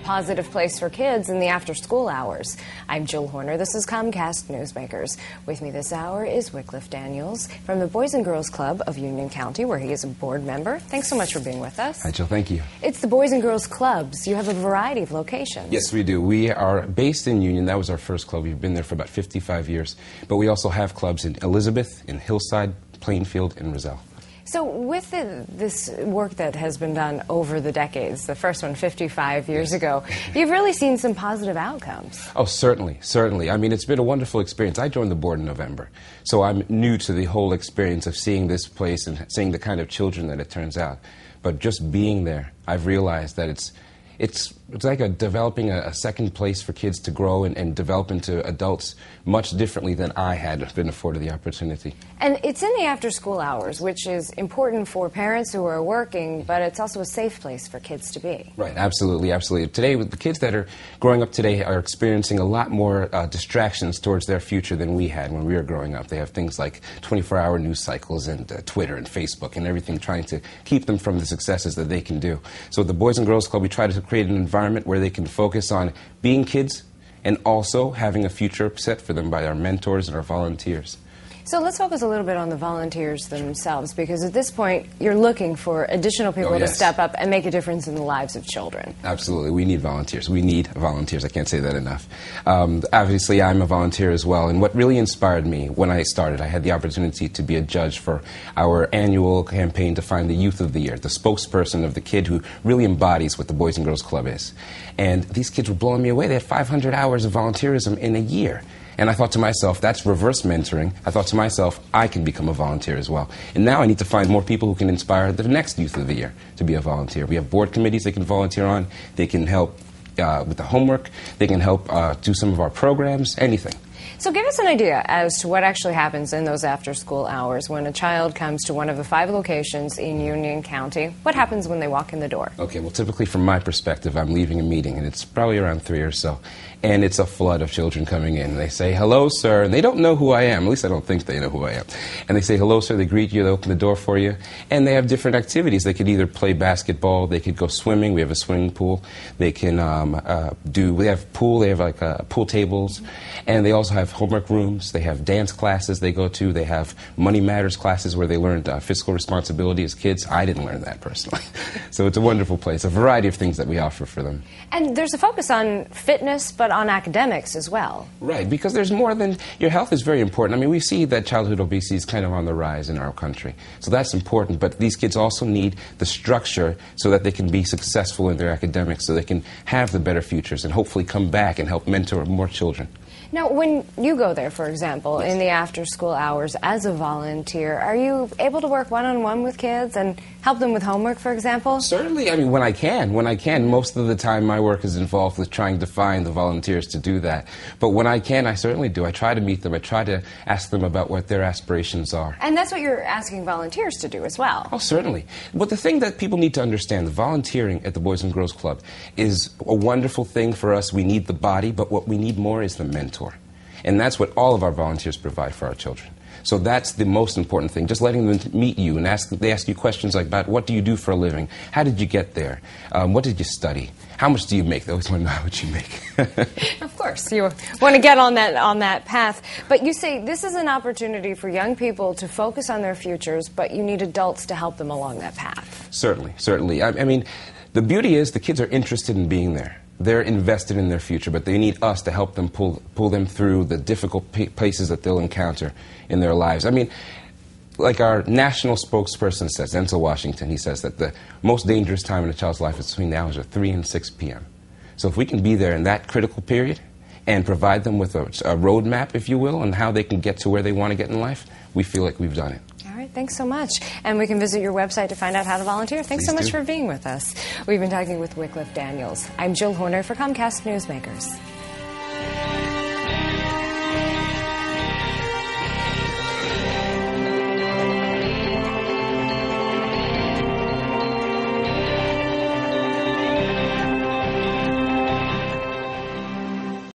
positive place for kids in the after-school hours. I'm Jill Horner. This is Comcast Newsmakers. With me this hour is Wycliffe Daniels from the Boys and Girls Club of Union County, where he is a board member. Thanks so much for being with us. Hi, Jill. Thank you. It's the Boys and Girls Clubs. You have a variety of locations. Yes, we do. We are based in Union. That was our first club. We've been there for about 55 years. But we also have clubs in Elizabeth, in Hillside, Plainfield, and Roselle. So with this work that has been done over the decades, the first one 55 years ago, you've really seen some positive outcomes. Oh, certainly, certainly. I mean, it's been a wonderful experience. I joined the board in November, so I'm new to the whole experience of seeing this place and seeing the kind of children that it turns out. But just being there, I've realized that it's like developing a second place for kids to grow and develop into adults much differently than I had been afforded the opportunity. And it's in the after-school hours, which is important for parents who are working, but it's also a safe place for kids to be. Right, absolutely, absolutely. Today, the kids that are growing up today are experiencing a lot more distractions towards their future than we had when we were growing up. They have things like 24-hour news cycles and Twitter and Facebook and everything trying to keep them from the successes that they can do. So at the Boys and Girls Club, we try to create an environment where they can focus on being kids and also having a future set for them by our mentors and our volunteers. So let's focus a little bit on the volunteers themselves, because at this point you're looking for additional people to step up and make a difference in the lives of children. Absolutely. We need volunteers. We need volunteers. I can't say that enough. Obviously, I'm a volunteer as well, and what really inspired me when I started, I had the opportunity to be a judge for our annual campaign to find the Youth of the Year, the spokesperson of the kid who really embodies what the Boys and Girls Club is. And these kids were blowing me away. They had 500 hours of volunteerism in a year. And I thought to myself, that's reverse mentoring. I thought to myself, I can become a volunteer as well. And now I need to find more people who can inspire the next Youth of the Year to be a volunteer. We have board committees they can volunteer on. They can help with the homework. They can help do some of our programs, anything. So give us an idea as to what actually happens in those after-school hours when a child comes to one of the 5 locations in Union County. What happens when they walk in the door? Okay, well, typically from my perspective, I'm leaving a meeting, and it's probably around 3 or so, and it's a flood of children coming in. They say, "Hello, sir," and they don't know who I am. At least I don't think they know who I am. And they say, "Hello, sir." They greet you. They open the door for you, and they have different activities. They could either play basketball. They could go swimming. We have a swimming pool. They can we have pool. They have like pool tables, and they also have homework rooms. They have dance classes they go to. They have money matters classes where they learn fiscal responsibility as kids. I didn't learn that personally. So it's a wonderful place, a variety of things that we offer for them. And there's a focus on fitness, but on academics as well. Right, because there's more than, your health is very important. I mean, we see that childhood obesity is kind of on the rise in our country. So that's important, but these kids also need the structure so that they can be successful in their academics, so they can have the better futures and hopefully come back and help mentor more children. Now, when you go there, for example, in the after-school hours as a volunteer, are you able to work one-on-one with kids and help them with homework, for example? Certainly. I mean, when I can. Most of the time my work is involved with trying to find the volunteers to do that. But when I can, I certainly do. I try to meet them. I try to ask them about what their aspirations are. And that's what you're asking volunteers to do as well. Oh, certainly. But the thing that people need to understand, the volunteering at the Boys and Girls Club is a wonderful thing for us. We need the body, but what we need more is the mentor. And that's what all of our volunteers provide for our children. So that's the most important thing, just letting them meet you and they ask you questions like about what do you do for a living? How did you get there? What did you study? How much do you make? They always want to know how much you make. Of course, you want to get on that path. But you say this is an opportunity for young people to focus on their futures, but you need adults to help them along that path. Certainly, certainly. I mean, the beauty is the kids are interested in being there. They're invested in their future, but they need us to help them pull them through the difficult places that they'll encounter in their lives. I mean, like our national spokesperson says, Denzel Washington, he says that the most dangerous time in a child's life is between the hours of 3 and 6 p.m. So if we can be there in that critical period and provide them with a roadmap, if you will, on how they can get to where they want to get in life, we feel like we've done it. All right, thanks so much. And we can visit your website to find out how to volunteer. Thanks so much for being with us. We've been talking with Wycliffe Daniels. I'm Jill Horner for Comcast Newsmakers.